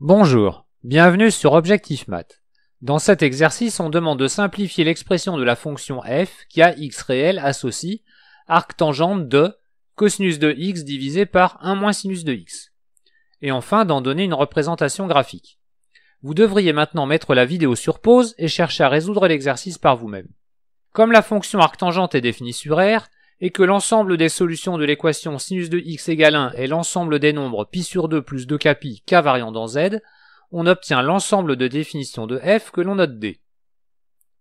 Bonjour, bienvenue sur Objectif Math. Dans cet exercice, on demande de simplifier l'expression de la fonction f qui a x réel associe arctangente de cosinus de x divisé par 1 moins sinus de x. Et enfin d'en donner une représentation graphique. Vous devriez maintenant mettre la vidéo sur pause et chercher à résoudre l'exercice par vous-même. Comme la fonction arctangente est définie sur R, et que l'ensemble des solutions de l'équation sinus de x égale 1 est l'ensemble des nombres pi sur 2 plus 2kπ k variant dans z, on obtient l'ensemble de définitions de f que l'on note D.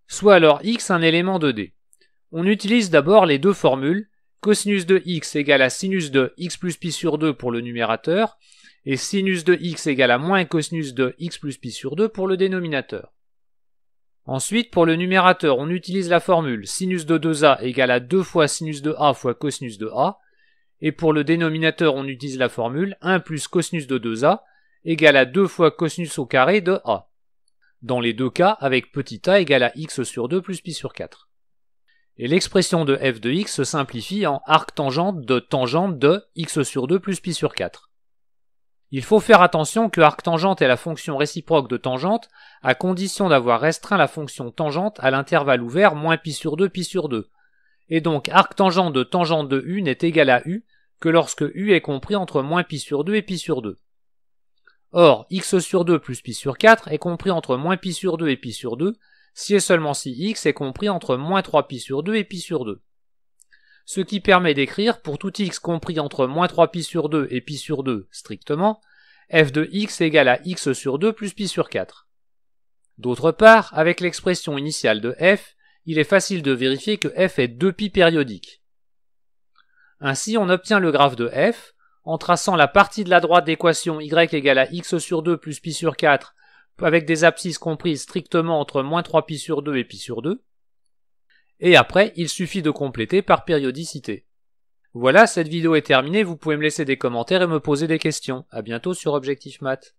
Soit alors x un élément de D. On utilise d'abord les deux formules, cosinus de x égale à sinus de x plus pi sur 2 pour le numérateur, et sinus de x égale à moins cosinus de x plus pi sur 2 pour le dénominateur. Ensuite, pour le numérateur, on utilise la formule sinus de 2a égale à 2 fois sinus de a fois cosinus de a, et pour le dénominateur, on utilise la formule 1 plus cosinus de 2a égale à 2 fois cosinus au carré de a. Dans les deux cas, avec petit a égale à x sur 2 plus pi sur 4. Et l'expression de f de x se simplifie en arctangente de x sur 2 plus pi sur 4. Il faut faire attention que arctangente est la fonction réciproque de tangente à condition d'avoir restreint la fonction tangente à l'intervalle ouvert moins pi sur 2, et donc arctangente de tangente de u n'est égal à u que lorsque u est compris entre moins pi sur 2 et pi sur 2. Or, x sur 2 plus pi sur 4 est compris entre moins pi sur 2 et pi sur 2 si et seulement si x est compris entre moins 3 pi sur 2 et pi sur 2. Ce qui permet d'écrire, pour tout x compris entre moins 3 pi sur 2 et pi sur 2 strictement, f de x égale à x sur 2 plus pi sur 4. D'autre part, avec l'expression initiale de f, il est facile de vérifier que f est 2π périodique. Ainsi, on obtient le graphe de f en traçant la partie de la droite d'équation y égale à x sur 2 plus pi sur 4 avec des abscisses comprises strictement entre moins 3 pi sur 2 et pi sur 2. Et après, il suffit de compléter par périodicité. Voilà, cette vidéo est terminée, vous pouvez me laisser des commentaires et me poser des questions. À bientôt sur Objectif Math.